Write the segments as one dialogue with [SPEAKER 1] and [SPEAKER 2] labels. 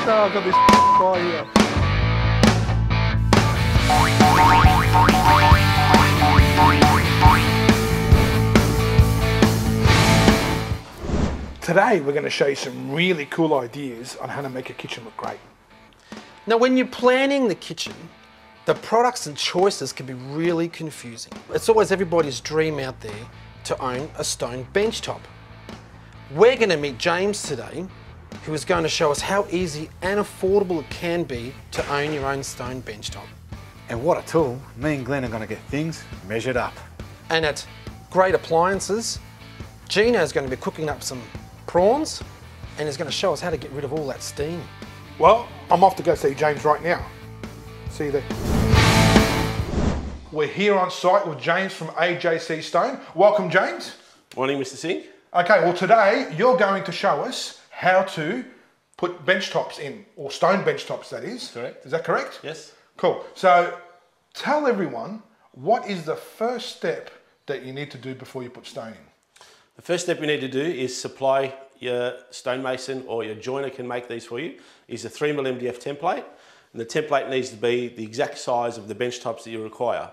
[SPEAKER 1] Oh, I've got this guy here. Today we're going to show you some really cool ideas on how to make a kitchen look great.
[SPEAKER 2] Now when you're planning the kitchen, the products and choices can be really confusing. It's always everybody's dream out there to own a stone benchtop. We're going to meet James today, who is going to show us how easy and affordable it can be to own your own stone benchtop.
[SPEAKER 3] And what a tool. Me and Glenn are going to get things measured up.
[SPEAKER 2] And at Great Appliances, Gino's going to be cooking up some prawns and is going to show us how to get rid of all that steam.
[SPEAKER 1] Well, I'm off to go see James right now. See you there. We're here on site with James from A.J.C. Stone. Welcome, James.
[SPEAKER 4] Morning, Mr Sink.
[SPEAKER 1] Okay, well today you're going to show us how to put bench tops in, or stone bench tops that is.
[SPEAKER 4] Correct.
[SPEAKER 1] Is that correct?
[SPEAKER 4] Yes.
[SPEAKER 1] Cool. So tell everyone, what is the first step that you need to do before you put stone in?
[SPEAKER 4] The first step you need to do is supply your stonemason or your joiner can make these for you, is a 3mm MDF template. And the template needs to be the exact size of the bench tops that you require.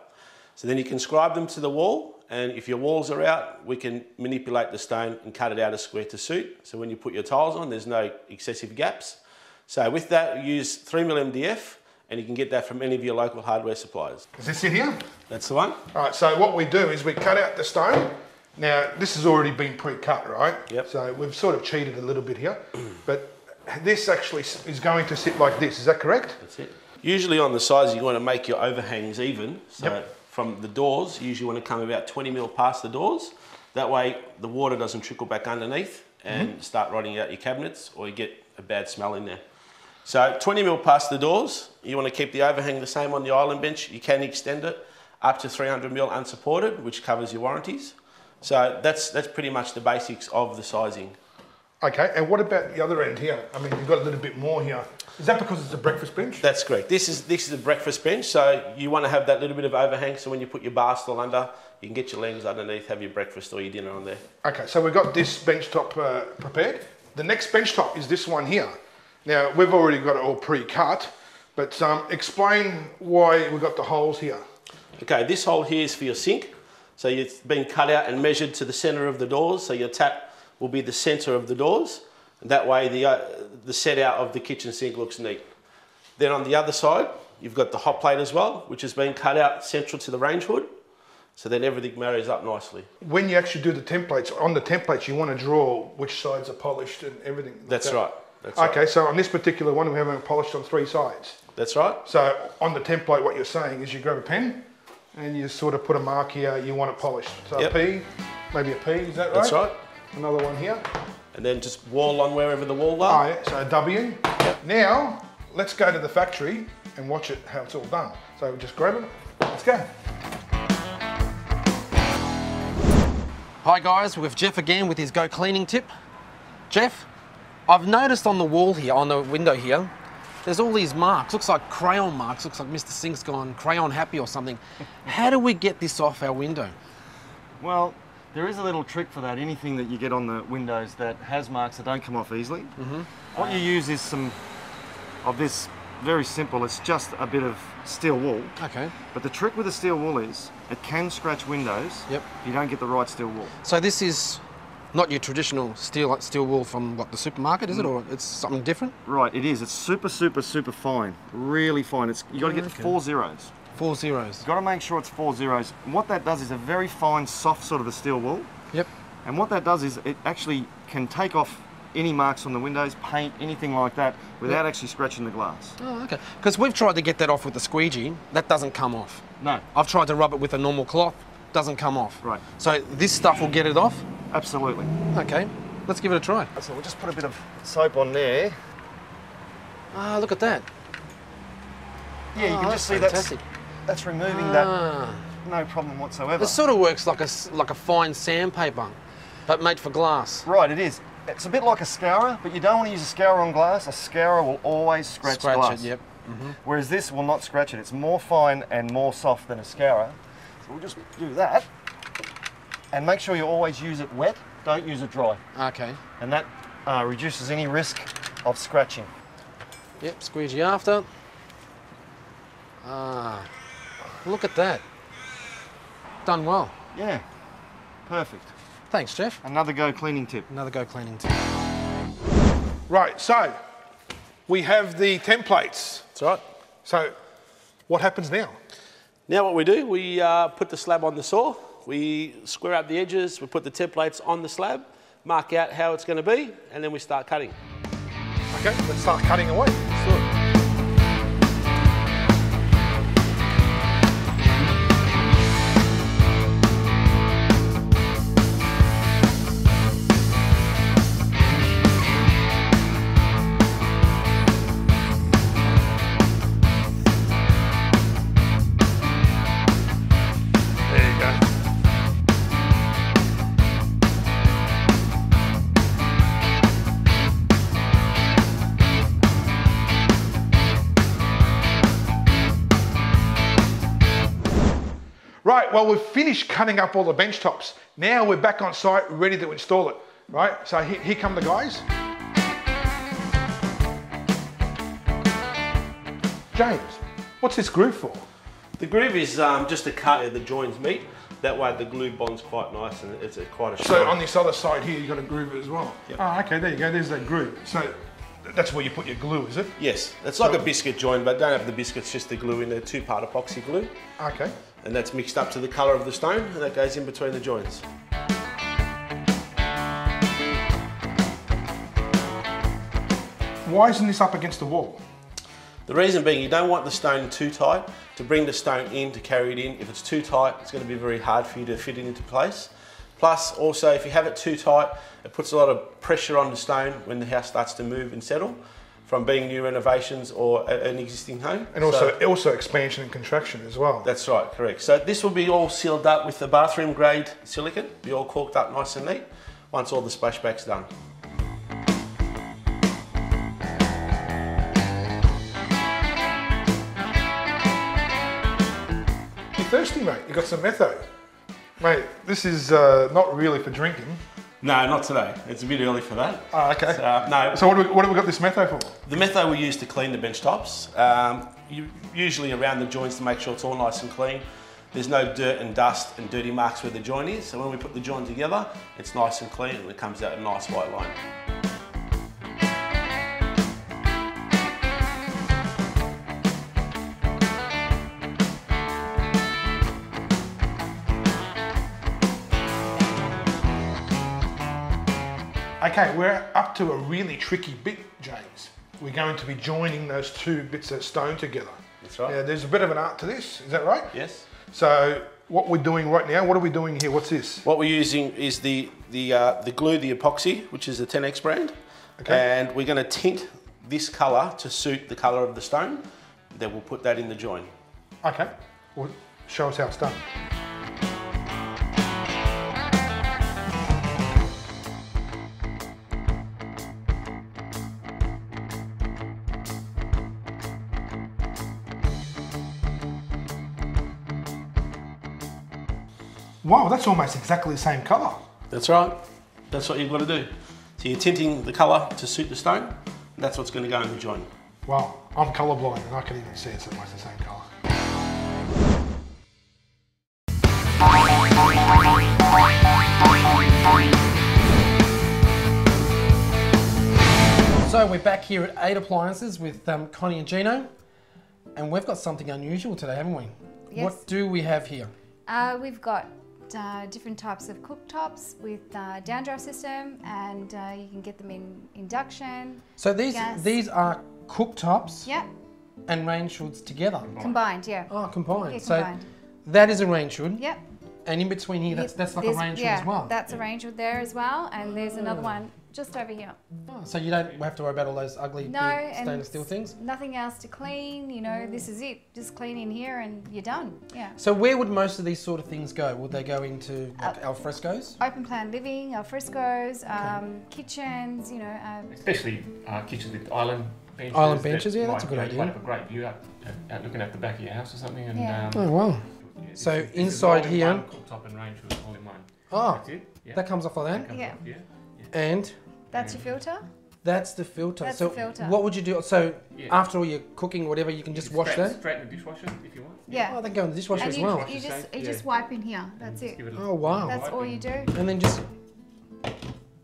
[SPEAKER 4] So then you can scribe them to the wall, and if your walls are out, we can manipulate the stone and cut it out a square to suit. So when you put your tiles on, there's no excessive gaps. So with that, use 3mm MDF, and you can get that from any of your local hardware suppliers.
[SPEAKER 1] Is this it here?
[SPEAKER 4] That's the one.
[SPEAKER 1] All right, so what we do is we cut out the stone. Now, this has already been pre-cut, right?
[SPEAKER 4] Yep.
[SPEAKER 1] So we've sort of cheated a little bit here, but this actually is going to sit like this, is that correct?
[SPEAKER 4] That's it. Usually on the sides, you want to make your overhangs even. So
[SPEAKER 1] Yep.
[SPEAKER 4] from the doors, you usually want to come about 20mm past the doors. That way, the water doesn't trickle back underneath and start rotting out your cabinets, or you get a bad smell in there. So 20mm past the doors, you want to keep the overhang the same on the island bench. You can extend it up to 300mm unsupported, which covers your warranties. So that's pretty much the basics of the sizing.
[SPEAKER 1] Okay, and what about the other end here? I mean, you've got a little bit more here. Is that because it's a breakfast bench?
[SPEAKER 4] That's correct. This is a breakfast bench, so you want to have that little bit of overhang, so when you put your bar stool under, you can get your legs underneath, have your breakfast or your dinner on there.
[SPEAKER 1] Okay, so we've got this bench top prepared. The next bench top is this one here. Now, we've already got it all pre-cut, but explain why we've got the holes here.
[SPEAKER 4] Okay, this hole here is for your sink. So it's been cut out and measured to the center of the doors, so your tap will be the center of the doors. And that way the set out of the kitchen sink looks neat. Then on the other side, you've got the hot plate as well, which has been cut out central to the range hood. So then everything marries up nicely.
[SPEAKER 1] When you actually do the templates, on the templates you want to draw which sides are polished and everything. Like
[SPEAKER 4] That's
[SPEAKER 1] that.
[SPEAKER 4] right. That's
[SPEAKER 1] okay,
[SPEAKER 4] right.
[SPEAKER 1] so on this particular one, we haven't polished on 3 sides.
[SPEAKER 4] That's right.
[SPEAKER 1] So on the template, what you're saying is you grab a pen and you sort of put a mark here, you want it polished. So
[SPEAKER 4] Yep.
[SPEAKER 1] a P, maybe a P, is that right?
[SPEAKER 4] That's right.
[SPEAKER 1] Another one here.
[SPEAKER 4] And then just wall on wherever the wall
[SPEAKER 1] Oh
[SPEAKER 4] are.
[SPEAKER 1] yeah, so a W.
[SPEAKER 4] Yep.
[SPEAKER 1] Now, let's go to the factory and watch it, how it's all done. So just grab it, let's go.
[SPEAKER 2] Hi guys, we're with Jeff again with his Go Cleaning tip. Jeff, I've noticed on the wall here, on the window here, there's all these marks. Looks like crayon marks. Looks like Mr Sink's gone crayon happy or something. How do we get this off our window?
[SPEAKER 5] Well, there is a little trick for that. Anything that you get on the windows that has marks that don't come off easily. What you use is some of this, very simple, it's just a bit of steel wool.
[SPEAKER 2] Okay.
[SPEAKER 5] But the trick with the steel wool is it can scratch windows
[SPEAKER 2] Yep.
[SPEAKER 5] if you don't get the right steel wool.
[SPEAKER 2] So this is not your traditional steel wool from what, the supermarket, is it? Or it's something different?
[SPEAKER 5] Right, it is. It's super, super, super fine. Really fine. You got to get
[SPEAKER 2] Okay.
[SPEAKER 5] 4 zeros.
[SPEAKER 2] 4 zeros.
[SPEAKER 5] You've got to make sure it's 4 zeros. And what that does is a very fine, soft sort of a steel wool.
[SPEAKER 2] Yep.
[SPEAKER 5] And what that does is it actually can take off any marks on the windows, paint, anything like that, without actually scratching the glass.
[SPEAKER 2] Oh, okay. Because we've tried to get that off with the squeegee. That doesn't come off.
[SPEAKER 5] No.
[SPEAKER 2] I've tried to rub it with a normal cloth. Doesn't come off.
[SPEAKER 5] Right.
[SPEAKER 2] So this stuff will get it off?
[SPEAKER 5] Absolutely.
[SPEAKER 2] Okay. Let's give it a try.
[SPEAKER 5] So we'll just put a bit of soap on there.
[SPEAKER 2] Ah, look at that.
[SPEAKER 5] Yeah, you can just see
[SPEAKER 2] fantastic.
[SPEAKER 5] that's removing that,
[SPEAKER 2] Ah.
[SPEAKER 5] no problem whatsoever.
[SPEAKER 2] It sort of works like a fine sandpaper, but made for glass.
[SPEAKER 5] Right, it is. It's a bit like a scourer, but you don't want to use a scourer on glass. A scourer will always scratch glass.
[SPEAKER 2] it, yep.
[SPEAKER 5] Whereas this will not scratch it. It's more fine and more soft than a scourer. So we'll just do that. And make sure you always use it wet, don't use it dry.
[SPEAKER 2] Okay.
[SPEAKER 5] And that reduces any risk of scratching.
[SPEAKER 2] Yep, squeegee after. Ah, look at that. Done well.
[SPEAKER 5] Yeah, perfect.
[SPEAKER 2] Thanks, Jeff.
[SPEAKER 5] Another go cleaning tip.
[SPEAKER 2] Another go cleaning tip.
[SPEAKER 1] Right, so we have the templates.
[SPEAKER 4] That's right.
[SPEAKER 1] So what happens now?
[SPEAKER 4] Now what we do, we put the slab on the saw, we square up the edges, we put the templates on the slab, mark out how it's going to be, and then we start cutting.
[SPEAKER 1] Okay, let's start cutting away. Right, well, we've finished cutting up all the bench tops. Now we're back on site, ready to install it, right? So here come the guys. James, what's this groove for?
[SPEAKER 4] The groove is just to cut where the joins meet. That way the glue bonds quite nice and it's quite a shine.
[SPEAKER 1] So on this other side here, you've got a groove as well?
[SPEAKER 4] Yep.
[SPEAKER 1] Oh, okay, there you go, there's that groove. So that's where you put your glue, is it?
[SPEAKER 4] Yes, it's like a biscuit joint, but don't have the biscuits, just the glue in there, 2-part epoxy glue.
[SPEAKER 1] Okay.
[SPEAKER 4] And that's mixed up to the colour of the stone, and that goes in between the joints.
[SPEAKER 1] Why isn't this up against the wall?
[SPEAKER 4] The reason being, you don't want the stone too tight to bring the stone in, to carry it in. If it's too tight, it's going to be very hard for you to fit it into place. Plus, also, if you have it too tight, it puts a lot of pressure on the stone when the house starts to move and settle, from being new renovations or an existing home.
[SPEAKER 1] And also expansion and contraction as well.
[SPEAKER 4] That's right, correct. So this will be all sealed up with the bathroom grade silicone, be all corked up nice and neat once all the splashback's done.
[SPEAKER 1] You're thirsty, mate. You got some metho. Mate, this is not really for drinking.
[SPEAKER 4] No, not today. It's a bit early for that.
[SPEAKER 1] Oh, okay.
[SPEAKER 4] No.
[SPEAKER 1] So what have we got this metho for?
[SPEAKER 4] The metho we use to clean the bench tops, usually around the joints to make sure it's all nice and clean. There's no dirt and dust and dirty marks where the joint is. So when we put the joint together, it's nice and clean and it comes out a nice white line.
[SPEAKER 1] Okay, we're up to a really tricky bit, James. We're going to be joining those two bits of stone together.
[SPEAKER 4] That's right.
[SPEAKER 1] Yeah, there's a bit of an art to this, is that right?
[SPEAKER 4] Yes.
[SPEAKER 1] So what we're doing right now, what are we doing here? What's this?
[SPEAKER 4] What we're using is the glue, the epoxy, which is the 10X brand.
[SPEAKER 1] Okay.
[SPEAKER 4] And we're going to tint this colour to suit the colour of the stone. Then we'll put that in the joint.
[SPEAKER 1] Okay, well, show us how it's done. Wow, that's almost exactly the same colour.
[SPEAKER 4] That's right. That's what you've got to do. So you're tinting the colour to suit the stone, and that's what's going to go in the joint.
[SPEAKER 1] Wow, I'm colourblind and I can even see it's almost the same colour.
[SPEAKER 2] So we're back here at 8 Appliances with Connie and Gino, and we've got something unusual today, haven't we?
[SPEAKER 6] Yes.
[SPEAKER 2] What do we have here?
[SPEAKER 6] We've got different types of cooktops with downdraft system, and you can get them in induction.
[SPEAKER 2] So
[SPEAKER 6] gas.
[SPEAKER 2] these are cooktops
[SPEAKER 6] Yeah,
[SPEAKER 2] and range hoods together.
[SPEAKER 6] combined, yeah.
[SPEAKER 2] Oh, combined.
[SPEAKER 6] Yeah,
[SPEAKER 2] So
[SPEAKER 6] combined.
[SPEAKER 2] that is a range hood,
[SPEAKER 6] Yep.
[SPEAKER 2] and in between here, that's like a range hood as well.
[SPEAKER 6] That's a range hood there as well, and there's another one just over here.
[SPEAKER 2] Oh, so you don't have to worry about all those ugly
[SPEAKER 6] No,
[SPEAKER 2] big
[SPEAKER 6] and
[SPEAKER 2] stainless steel things?
[SPEAKER 6] nothing else to clean, you know, this is it. Just clean in here and you're done, yeah.
[SPEAKER 2] So where would most of these sort of things go? Would they go into like al frescoes?
[SPEAKER 6] Open plan living, al frescoes, kitchens, you know.
[SPEAKER 7] Especially kitchens with island benches.
[SPEAKER 2] Island benches, yeah, that's a
[SPEAKER 7] might
[SPEAKER 2] good
[SPEAKER 7] create
[SPEAKER 2] idea.
[SPEAKER 7] Quite a great view out looking at the back of your house or something. And,
[SPEAKER 6] Yeah.
[SPEAKER 2] Oh wow.
[SPEAKER 7] yeah,
[SPEAKER 2] So
[SPEAKER 7] this is
[SPEAKER 2] inside
[SPEAKER 7] all in
[SPEAKER 2] here-
[SPEAKER 7] one, cooktop and range hood all in one.
[SPEAKER 2] Oh,
[SPEAKER 7] That's it. Yeah.
[SPEAKER 2] that comes off like that?
[SPEAKER 7] Comes
[SPEAKER 6] Yeah.
[SPEAKER 7] off, yeah.
[SPEAKER 2] And
[SPEAKER 6] That's your filter.
[SPEAKER 2] That's the filter.
[SPEAKER 6] That's
[SPEAKER 2] so
[SPEAKER 6] the filter.
[SPEAKER 2] what would you do? So
[SPEAKER 7] Yeah.
[SPEAKER 2] after all your cooking, whatever, you can just wash that?
[SPEAKER 7] Straight in the dishwasher if you want.
[SPEAKER 6] Yeah.
[SPEAKER 2] Oh, they go in the dishwasher
[SPEAKER 6] And
[SPEAKER 2] as
[SPEAKER 6] you,
[SPEAKER 2] well.
[SPEAKER 6] you just wipe in here. That's it.
[SPEAKER 7] Give it a
[SPEAKER 2] Oh, wow.
[SPEAKER 6] That's all you do.
[SPEAKER 2] And then just...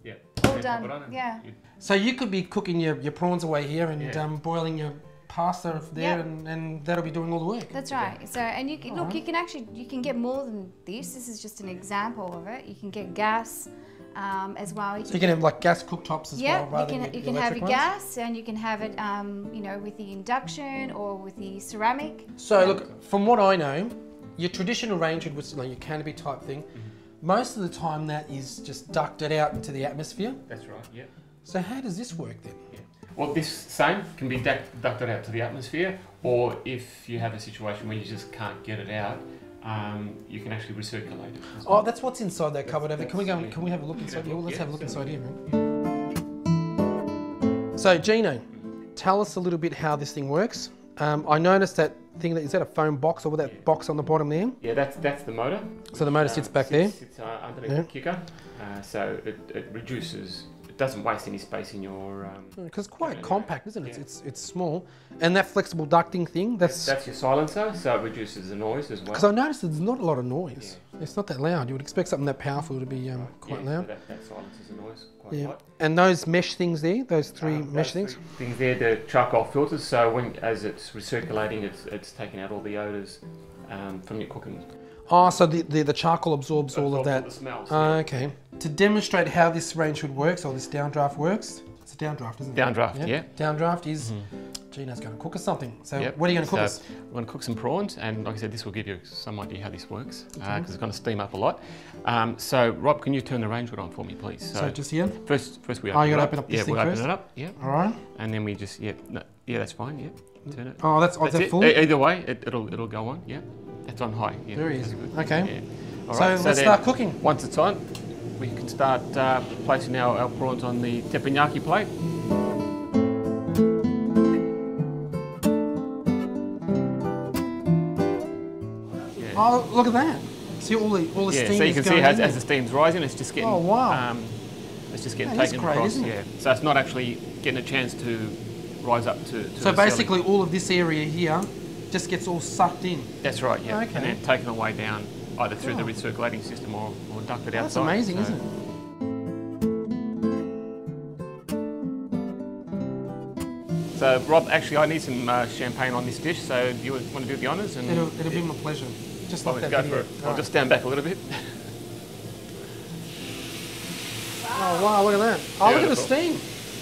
[SPEAKER 7] Yeah.
[SPEAKER 6] All
[SPEAKER 7] Then
[SPEAKER 6] done,
[SPEAKER 7] pop it on and
[SPEAKER 6] yeah.
[SPEAKER 2] So you could be cooking your prawns away here and
[SPEAKER 7] Yeah.
[SPEAKER 2] Boiling your pasta there,
[SPEAKER 6] Yep.
[SPEAKER 2] and that'll be doing all the work.
[SPEAKER 6] That's right. So, and you can, look, you can actually, you can get more than this. This is just an example of it. You can get gas as well.
[SPEAKER 2] So you can have like gas cooktops as
[SPEAKER 6] Yeah,
[SPEAKER 2] well, rather
[SPEAKER 6] you
[SPEAKER 2] than
[SPEAKER 6] can have
[SPEAKER 2] electric
[SPEAKER 6] your
[SPEAKER 2] ones.
[SPEAKER 6] gas, and you can have it, you know, with the induction or with the ceramic.
[SPEAKER 2] So look, from what I know, your traditional range hood was like your canopy type thing. Most of the time that is just ducted out into the atmosphere.
[SPEAKER 7] That's right, yeah.
[SPEAKER 2] So how does this work then?
[SPEAKER 7] Yeah. Well, this same can be ducted out to the atmosphere, or if you have a situation where you just can't get it out, you can actually recirculate it. as well.
[SPEAKER 2] Oh, that's what's inside that cupboard over. Can we go? Can we have a look inside? Yeah, let's have a look inside here, man. So Gino, tell us a little bit how this thing works. I noticed that thing. Is that a foam box or that box on the bottom there?
[SPEAKER 7] Yeah, that's the motor.
[SPEAKER 2] So the motor sits back there.
[SPEAKER 7] Sits underneath the kicker, so it reduces. It doesn't waste any space in your.
[SPEAKER 2] Because it's quite compact, isn't it?
[SPEAKER 7] Yeah.
[SPEAKER 2] It's small, and that flexible ducting thing. That's
[SPEAKER 7] your silencer, so it reduces the noise as well.
[SPEAKER 2] because I noticed there's not a lot of noise. It's not that loud. You would expect something that powerful to be quite
[SPEAKER 7] Yeah,
[SPEAKER 2] loud.
[SPEAKER 7] so that silences the noise quite
[SPEAKER 2] Yeah.
[SPEAKER 7] light.
[SPEAKER 2] And those mesh things there, those three mesh things.
[SPEAKER 7] Things there, the charcoal filters. So as it's recirculating, it's taking out all the odours from your cooking.
[SPEAKER 2] Oh, so the charcoal absorbs all of
[SPEAKER 7] Absorbs
[SPEAKER 2] that.
[SPEAKER 7] all the smells,
[SPEAKER 2] Okay. To demonstrate how this range hood works, or this downdraft works, it's a downdraft, isn't it?
[SPEAKER 7] Downdraft, yeah.
[SPEAKER 2] Downdraft is, Gino's going to cook us something. So
[SPEAKER 7] Yep.
[SPEAKER 2] what are you going to cook
[SPEAKER 7] So
[SPEAKER 2] us?
[SPEAKER 7] we're going to cook some prawns, and like I said, this will give you some idea how this works, because it's going to steam up a lot. So Rob, can you turn the range hood on for me, please?
[SPEAKER 2] So just here?
[SPEAKER 7] First we
[SPEAKER 2] Oh,
[SPEAKER 7] open
[SPEAKER 2] you
[SPEAKER 7] it
[SPEAKER 2] gotta
[SPEAKER 7] up.
[SPEAKER 2] open up this
[SPEAKER 7] Yeah,
[SPEAKER 2] thing
[SPEAKER 7] we'll
[SPEAKER 2] first?
[SPEAKER 7] open it up, yeah.
[SPEAKER 2] All right.
[SPEAKER 7] And then we just, yeah, that's fine, yeah. Turn it.
[SPEAKER 2] Oh, that's
[SPEAKER 7] That's
[SPEAKER 2] that
[SPEAKER 7] it.
[SPEAKER 2] full?
[SPEAKER 7] Either way, it'll go on, yeah. That's on high, yeah.
[SPEAKER 2] Very
[SPEAKER 7] that's
[SPEAKER 2] easy.
[SPEAKER 7] good.
[SPEAKER 2] Okay.
[SPEAKER 7] Yeah. All
[SPEAKER 2] So
[SPEAKER 7] right,
[SPEAKER 2] let's
[SPEAKER 7] then
[SPEAKER 2] start cooking.
[SPEAKER 7] Once it's on, we can start placing our prawns on the teppanyaki plate.
[SPEAKER 2] Oh, look at that. See all the
[SPEAKER 7] Yeah,
[SPEAKER 2] steam
[SPEAKER 7] so you
[SPEAKER 2] is
[SPEAKER 7] can see
[SPEAKER 2] going
[SPEAKER 7] as
[SPEAKER 2] in
[SPEAKER 7] the steam's rising, it's just getting.
[SPEAKER 2] Oh, wow.
[SPEAKER 7] It's just getting
[SPEAKER 2] That is
[SPEAKER 7] taken
[SPEAKER 2] great,
[SPEAKER 7] across.
[SPEAKER 2] isn't it?
[SPEAKER 7] Yeah. So it's not actually getting a chance to rise up to.
[SPEAKER 2] So
[SPEAKER 7] the
[SPEAKER 2] basically
[SPEAKER 7] ceiling.
[SPEAKER 2] all of this area here just gets all sucked in.
[SPEAKER 7] That's right. Yeah.
[SPEAKER 2] Okay.
[SPEAKER 7] And then taken away down either through the recirculating system or ducted outside.
[SPEAKER 2] That's amazing,
[SPEAKER 7] So-
[SPEAKER 2] isn't it?
[SPEAKER 7] So Rob, actually, I need some champagne on this dish. So do you want to do the honours? And
[SPEAKER 2] It'll be my pleasure. Just like that
[SPEAKER 7] go
[SPEAKER 2] video.
[SPEAKER 7] for it. I'll just stand back a little bit.
[SPEAKER 2] Oh wow, look at that. Oh, look at the
[SPEAKER 7] Beautiful.
[SPEAKER 2] steam.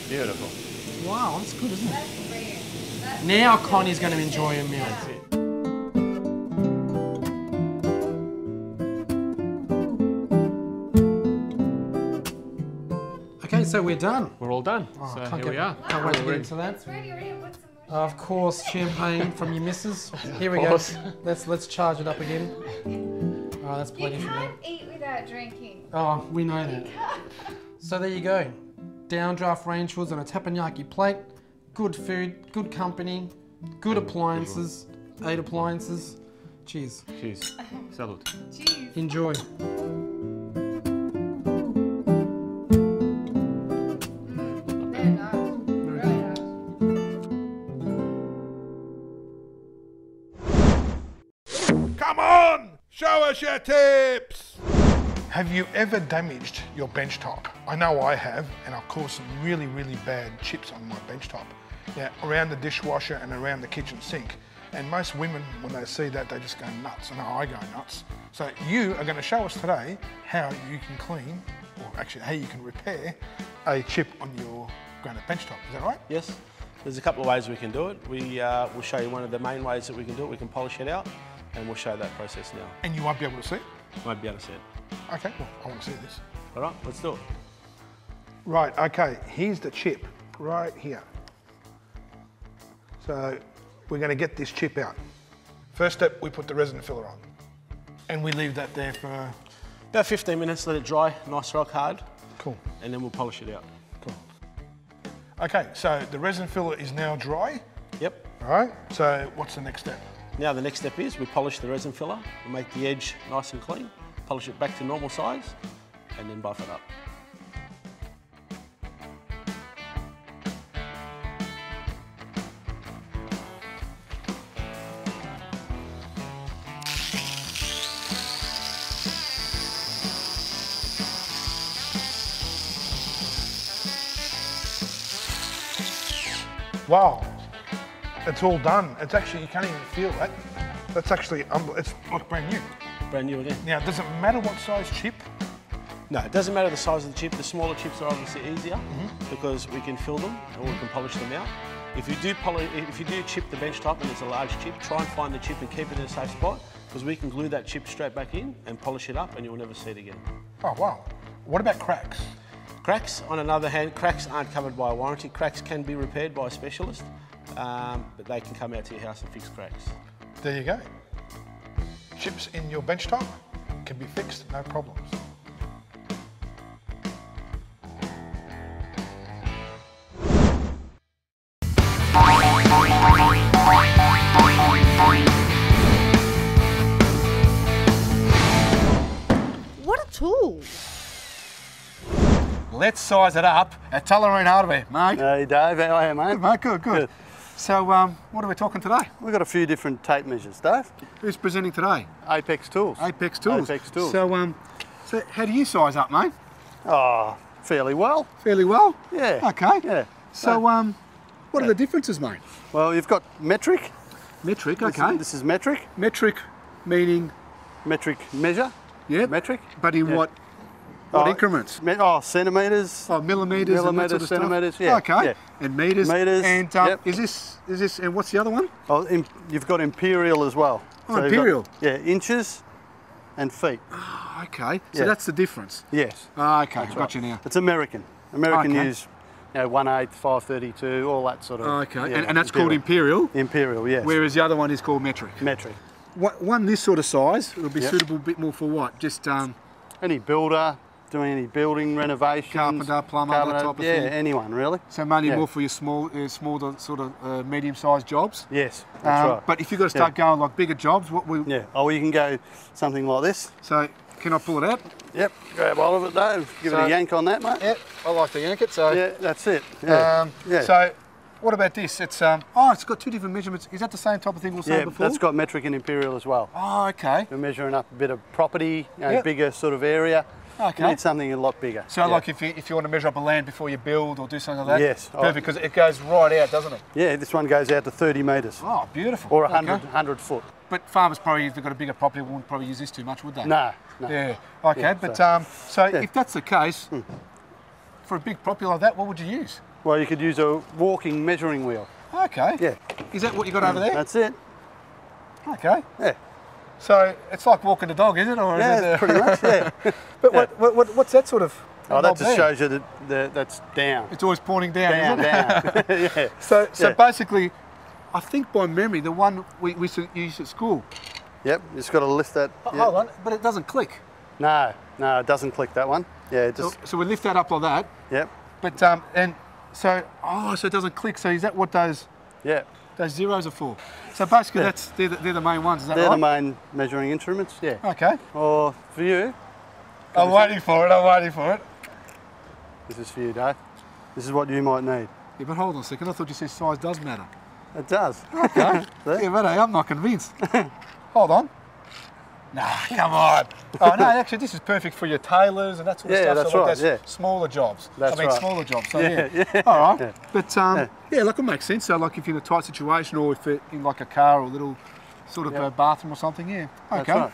[SPEAKER 7] Beautiful.
[SPEAKER 2] Wow, that's good, isn't it? Now Connie's going to enjoy a meal.
[SPEAKER 7] That's it.
[SPEAKER 2] Okay, so we're done.
[SPEAKER 7] We're all done.
[SPEAKER 2] Oh,
[SPEAKER 7] so
[SPEAKER 2] can't
[SPEAKER 7] here we are.
[SPEAKER 2] Can't wait to get
[SPEAKER 7] We're-
[SPEAKER 2] into that.
[SPEAKER 6] It's ready, ready. Put some more.
[SPEAKER 2] Of course, champagne from your missus. Here we
[SPEAKER 7] Of
[SPEAKER 2] go.
[SPEAKER 7] course.
[SPEAKER 2] Let's charge it up again. Oh, that's
[SPEAKER 6] You
[SPEAKER 2] plenty for me.
[SPEAKER 6] can't eat without drinking.
[SPEAKER 2] Oh, we know that. So there you go. Downdraft range hoods on a teppanyaki plate. Good food, good company, good appliances. 8 appliances. Cheers.
[SPEAKER 7] Cheers. Salute.
[SPEAKER 6] Jeez.
[SPEAKER 2] Enjoy.
[SPEAKER 6] Very nice. Really nice.
[SPEAKER 1] Come on, show us your tips. Have you ever damaged your bench top? I know I have, and I've caused some really, really bad chips on my bench top. Now, around the dishwasher and around the kitchen sink. And most women, when they see that, they just go nuts. I know I go nuts. So you are going to show us today how you can clean, or actually how you can repair a chip on your granite bench top. Is that right?
[SPEAKER 4] Yes, there's a couple of ways we can do it. We'll show you one of the main ways that we can do it. We can polish it out, and we'll show that process now.
[SPEAKER 1] And you won't be able to see it?
[SPEAKER 4] Might be able to see it.
[SPEAKER 1] Okay, well, I want to see this.
[SPEAKER 4] All right, let's do it.
[SPEAKER 1] Right, okay, here's the chip, right here. So we're going to get this chip out. First step, we put the resin filler on. And we leave that there for...
[SPEAKER 4] About 15 minutes, let it dry, nice rock hard,
[SPEAKER 1] Cool,
[SPEAKER 4] and then we'll polish it out.
[SPEAKER 1] cool. Okay, so the resin filler is now dry.
[SPEAKER 4] Yep.
[SPEAKER 1] All right, so what's the next step?
[SPEAKER 4] Now the next step is we polish the resin filler. We make the edge nice and clean, polish it back to normal size, and then buff it up.
[SPEAKER 1] Wow, it's all done. It's actually, you can't even feel that. That's actually, it's like brand new.
[SPEAKER 4] Brand new again.
[SPEAKER 1] Now, does it matter what size chip?
[SPEAKER 4] No, it doesn't matter the size of the chip. The smaller chips are obviously easier because we can fill them or we can polish them out. If you do chip the bench top and it's a large chip, try and find the chip and keep it in a safe spot because we can glue that chip straight back in and polish it up and you'll never see it again.
[SPEAKER 1] Oh, wow. What about cracks?
[SPEAKER 4] Cracks, on another hand, cracks aren't covered by a warranty. Cracks can be repaired by a specialist, but they can come out to your house and fix cracks.
[SPEAKER 1] There you go. Chips in your bench top can be fixed, no problems.
[SPEAKER 8] What a tool!
[SPEAKER 3] Let's size it up at Tullaroon Hardware, mate.
[SPEAKER 9] Hey Dave, how are you, mate?
[SPEAKER 3] Good, mate, good, good. So, what are we talking today?
[SPEAKER 9] We've got a few different tape measures, Dave.
[SPEAKER 3] Who's presenting today?
[SPEAKER 9] Apex Tools.
[SPEAKER 3] Apex Tools.
[SPEAKER 9] Apex Tools.
[SPEAKER 3] So, so how do you size up, mate?
[SPEAKER 9] Oh, fairly well.
[SPEAKER 3] Fairly well?
[SPEAKER 9] Yeah.
[SPEAKER 3] Okay.
[SPEAKER 9] Yeah.
[SPEAKER 3] So, what are the differences, mate?
[SPEAKER 9] Well, you've got metric.
[SPEAKER 3] Metric, okay.
[SPEAKER 9] This is metric.
[SPEAKER 3] Metric meaning?
[SPEAKER 9] Metric measure.
[SPEAKER 3] Yeah.
[SPEAKER 9] Metric.
[SPEAKER 3] But in what increments?
[SPEAKER 9] Centimetres.
[SPEAKER 3] Oh, millimetres.
[SPEAKER 9] Millimetres,
[SPEAKER 3] and that sort of
[SPEAKER 9] centimetres,
[SPEAKER 3] stuff?
[SPEAKER 9] yeah.
[SPEAKER 3] Okay.
[SPEAKER 9] Yeah.
[SPEAKER 3] And metres.
[SPEAKER 9] Metres,
[SPEAKER 3] And
[SPEAKER 9] yep.
[SPEAKER 3] is this, and what's the other one?
[SPEAKER 9] Oh, you've got imperial as well.
[SPEAKER 3] Oh,
[SPEAKER 9] you've got,
[SPEAKER 3] imperial.
[SPEAKER 9] yeah, inches and feet.
[SPEAKER 3] Oh, okay. So
[SPEAKER 9] Yeah.
[SPEAKER 3] that's the difference.
[SPEAKER 9] Yes.
[SPEAKER 3] Oh, okay,
[SPEAKER 9] That's
[SPEAKER 3] got
[SPEAKER 9] right.
[SPEAKER 3] you now.
[SPEAKER 9] It's American. American
[SPEAKER 3] Okay.
[SPEAKER 9] use, 1/8, 5/32, all that sort of.
[SPEAKER 3] Oh, okay.
[SPEAKER 9] yeah,
[SPEAKER 3] And that's called imperial,
[SPEAKER 9] Imperial, yes.
[SPEAKER 3] whereas the other one is called metric.
[SPEAKER 9] Metric.
[SPEAKER 3] One this sort of size, it'll be
[SPEAKER 9] Yep.
[SPEAKER 3] suitable a bit more for what? Just
[SPEAKER 9] Any builder, doing any building renovations.
[SPEAKER 3] Carpenter, plumber, that type of
[SPEAKER 9] yeah,
[SPEAKER 3] thing.
[SPEAKER 9] anyone really.
[SPEAKER 3] so mainly
[SPEAKER 9] Yeah.
[SPEAKER 3] more for your smaller sort of medium-sized jobs.
[SPEAKER 9] Yes, that's right.
[SPEAKER 3] But if you've got to start going like bigger jobs, what we?
[SPEAKER 9] Yeah, oh, you can go something like this.
[SPEAKER 3] So can I pull it out?
[SPEAKER 9] Yep, grab hold of it Dave, give it
[SPEAKER 3] So-
[SPEAKER 9] a yank on that, mate.
[SPEAKER 3] Yep, I like to yank it. So
[SPEAKER 9] Yeah, that's it. Yeah. yeah.
[SPEAKER 3] So what about this? It's it's got two different measurements. Is that the same type of thing we were saying
[SPEAKER 9] yeah,
[SPEAKER 3] before?
[SPEAKER 9] that's got metric and imperial as well.
[SPEAKER 3] Oh, okay.
[SPEAKER 9] We're measuring up a bit of property,
[SPEAKER 3] Yep.
[SPEAKER 9] bigger sort of area.
[SPEAKER 3] Okay.
[SPEAKER 9] You need something a lot bigger.
[SPEAKER 3] So
[SPEAKER 9] yeah.
[SPEAKER 3] like if you want to measure up a land before you build or do something like that?
[SPEAKER 9] Yes.
[SPEAKER 3] Perfect, because it goes right out, doesn't it?
[SPEAKER 9] Yeah, this one goes out to 30 metres.
[SPEAKER 3] Oh, beautiful.
[SPEAKER 9] Or
[SPEAKER 3] Okay.
[SPEAKER 9] 100 foot.
[SPEAKER 3] But farmers probably, if they've got a bigger property, wouldn't probably use this too much, would they?
[SPEAKER 9] No, no.
[SPEAKER 3] Yeah. Okay,
[SPEAKER 9] Yeah,
[SPEAKER 3] but
[SPEAKER 9] so-
[SPEAKER 3] so if that's the case, for a big property like that, what would you use?
[SPEAKER 9] Well, you could use a walking measuring wheel.
[SPEAKER 3] Okay.
[SPEAKER 9] Yeah.
[SPEAKER 3] Is that what you got over there?
[SPEAKER 9] That's it.
[SPEAKER 3] Okay.
[SPEAKER 9] Yeah.
[SPEAKER 3] So it's like walking the dog, is it? Or
[SPEAKER 9] Yeah,
[SPEAKER 3] is it
[SPEAKER 9] pretty much, yeah.
[SPEAKER 3] But what's that sort of?
[SPEAKER 9] Oh, that
[SPEAKER 3] knob
[SPEAKER 9] just
[SPEAKER 3] there?
[SPEAKER 9] shows you that that's down.
[SPEAKER 3] It's always pointing down,
[SPEAKER 9] Down,
[SPEAKER 3] isn't it?
[SPEAKER 9] down. yeah.
[SPEAKER 3] So
[SPEAKER 9] Yeah.
[SPEAKER 3] basically, I think by memory, the one we used at school.
[SPEAKER 9] Yep, just got to lift that.
[SPEAKER 3] Oh,
[SPEAKER 9] yeah.
[SPEAKER 3] hold on, but it doesn't click.
[SPEAKER 9] No, it doesn't click that one. Yeah, it just.
[SPEAKER 3] So we lift that up like that.
[SPEAKER 9] Yep,
[SPEAKER 3] But and so so it doesn't click. So is that what those
[SPEAKER 9] yep.
[SPEAKER 3] zeros are for? So basically,
[SPEAKER 9] Yeah.
[SPEAKER 3] they're the main ones. Is that
[SPEAKER 9] They're
[SPEAKER 3] right?
[SPEAKER 9] the main measuring instruments. Yeah.
[SPEAKER 3] Okay.
[SPEAKER 9] Or for you,
[SPEAKER 3] I'm waiting for it.
[SPEAKER 9] this is for you, Dave. This is what you might need.
[SPEAKER 3] Yeah, but hold on a second. I thought you said size does matter.
[SPEAKER 9] It does.
[SPEAKER 3] Okay.
[SPEAKER 9] See?
[SPEAKER 3] Yeah, but hey, I'm not convinced. Hold on. Nah, come on. Oh no, actually, this is perfect for your tailors and that sort of
[SPEAKER 9] Yeah,
[SPEAKER 3] stuff.
[SPEAKER 9] that's
[SPEAKER 3] so like
[SPEAKER 9] right,
[SPEAKER 3] those
[SPEAKER 9] yeah.
[SPEAKER 3] smaller jobs.
[SPEAKER 9] That's right.
[SPEAKER 3] smaller jobs. So
[SPEAKER 9] Yeah,
[SPEAKER 3] yeah.
[SPEAKER 9] yeah.
[SPEAKER 3] All right.
[SPEAKER 9] Yeah.
[SPEAKER 3] But yeah, like it makes sense. So like if you're in a tight situation or if it in like a car or a little sort of
[SPEAKER 9] Yep.
[SPEAKER 3] bathroom or something, yeah. Okay.
[SPEAKER 9] That's right.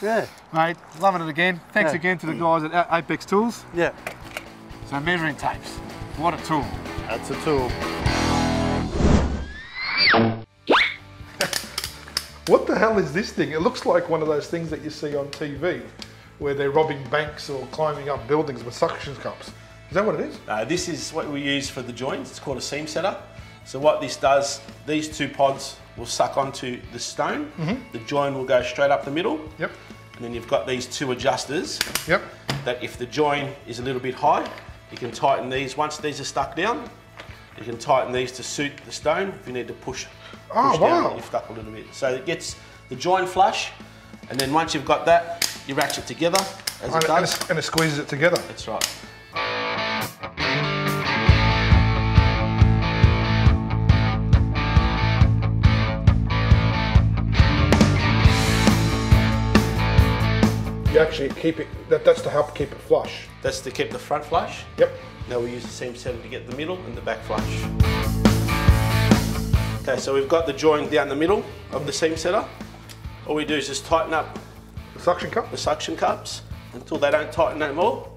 [SPEAKER 9] Yeah,
[SPEAKER 3] Mate, loving it again. Thanks
[SPEAKER 9] Yeah.
[SPEAKER 3] again to the guys at Apex Tools.
[SPEAKER 9] yeah.
[SPEAKER 3] So measuring tapes. What a tool.
[SPEAKER 9] That's a tool.
[SPEAKER 1] What the hell is this thing? It looks like one of those things that you see on TV where they're robbing banks or climbing up buildings with suction cups. Is that what it is?
[SPEAKER 4] This is what we use for the joins. It's called a seam setter. So what this does, these two pods will suck onto the stone. The join will go straight up the middle.
[SPEAKER 1] Yep.
[SPEAKER 4] And then you've got these two adjusters
[SPEAKER 1] Yep.
[SPEAKER 4] that if the join is a little bit high, you can tighten these. Once these are stuck down, you can tighten these to suit the stone if you need to push
[SPEAKER 1] Oh,
[SPEAKER 4] down
[SPEAKER 1] wow.
[SPEAKER 4] and lift up a little bit. So it gets the join flush, and then once you've got that, you ratchet together as it does.
[SPEAKER 1] And it squeezes it together.
[SPEAKER 4] That's right.
[SPEAKER 1] You actually keep it, that's to help keep it flush.
[SPEAKER 4] That's to keep the front flush.
[SPEAKER 1] Yep.
[SPEAKER 4] Now we use the seam setter to get the middle and the back flush. Okay, so we've got the joint down the middle of the seam setter. All we do is just tighten up
[SPEAKER 1] The suction cup?
[SPEAKER 4] the suction cups until they don't tighten no more.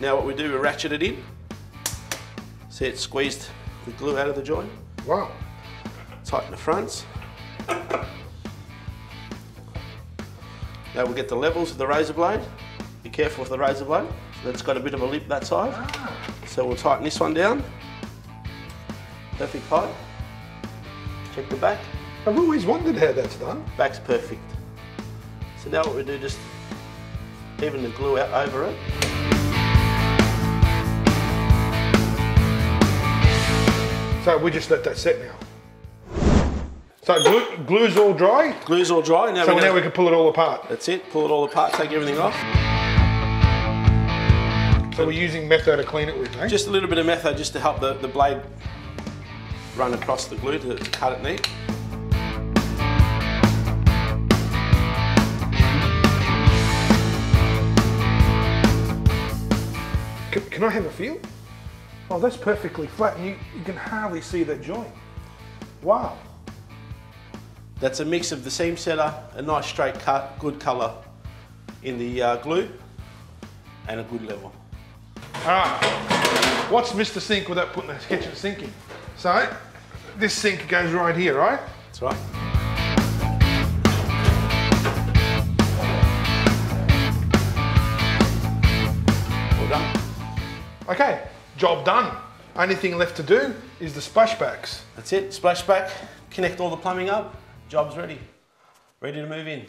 [SPEAKER 4] Now what we do, we ratchet it in. See, it's squeezed the glue out of the joint.
[SPEAKER 1] Wow.
[SPEAKER 4] Tighten the fronts. Now we'll get the levels of the razor blade. Be careful with the razor blade. So that's got a bit of a lip that side. So we'll tighten this one down. Perfect tight. Check the back.
[SPEAKER 1] I've always wondered how that's done.
[SPEAKER 4] Back's perfect. So now what we do, just even the glue out over it.
[SPEAKER 1] So we just let that set now. So glue's all dry?
[SPEAKER 4] Glue's all dry. Now,
[SPEAKER 1] So now we can pull it all apart.
[SPEAKER 4] That's it, pull it all apart, take everything off.
[SPEAKER 1] So we're using metho to clean it with, eh?
[SPEAKER 4] Just a little bit of metho just to help the blade run across the glue to cut it neat.
[SPEAKER 1] Can I have a feel? Oh, that's perfectly flat, and you can hardly see that joint. Wow.
[SPEAKER 4] That's a mix of the seam setter, a nice straight cut, good colour in the glue, and a good level.
[SPEAKER 1] Alright, what's Mr Sink without putting the kitchen sink in? So, this sink goes right here, right?
[SPEAKER 4] That's right. All done.
[SPEAKER 1] Okay, job done. Only thing left to do is the splashbacks.
[SPEAKER 4] That's it, splashback, connect all the plumbing up, job's ready. Ready to move in.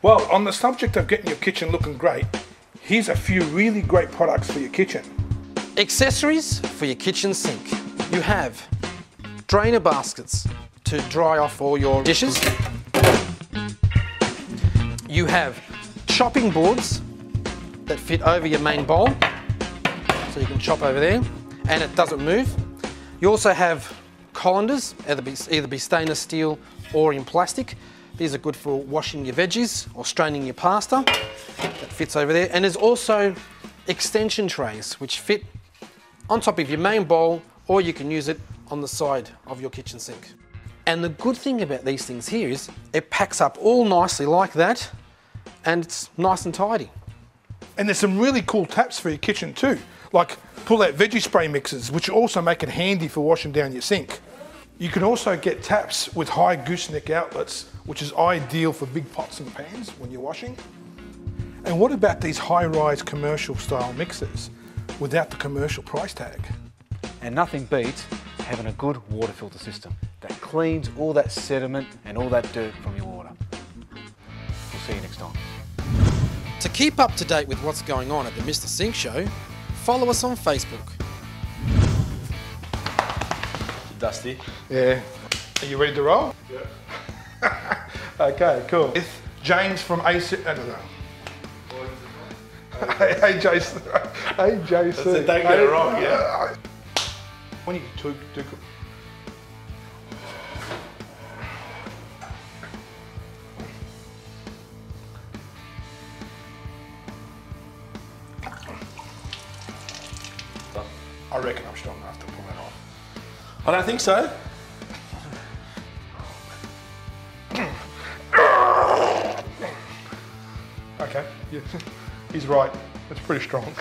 [SPEAKER 1] Well, on the subject of getting your kitchen looking great, here's a few really great products for your kitchen.
[SPEAKER 2] Accessories for your kitchen sink. You have drainer baskets to dry off all your dishes. You have chopping boards that fit over your main bowl, so you can chop over there and it doesn't move. You also have colanders, either be stainless steel or in plastic. These are good for washing your veggies or straining your pasta. That fits over there. And there's also extension trays which fit on top of your main bowl, or you can use it on the side of your kitchen sink. And the good thing about these things here is it packs up all nicely like that, and it's nice and tidy.
[SPEAKER 1] And there's some really cool taps for your kitchen too, like pull-out veggie spray mixers, which also make it handy for washing down your sink. You can also get taps with high gooseneck outlets, which is ideal for big pots and pans when you're washing. And what about these high-rise commercial style mixers without the commercial price tag?
[SPEAKER 3] And nothing beats having a good water filter system that cleans all that sediment and all that dirt from your water. We'll see you next time.
[SPEAKER 2] To keep up to date with what's going on at the Mr Sink Show, follow us on Facebook.
[SPEAKER 4] Dusty.
[SPEAKER 1] Yeah. Are you ready to roll? Yeah. Okay, cool. With James from A.J.C. A.J.C. A.J.C.
[SPEAKER 4] That's it, don't get it wrong, yeah.
[SPEAKER 1] When you do I reckon I'm strong enough to pull that off.
[SPEAKER 4] I don't think so.
[SPEAKER 1] Okay, yeah. He's right. It's pretty strong.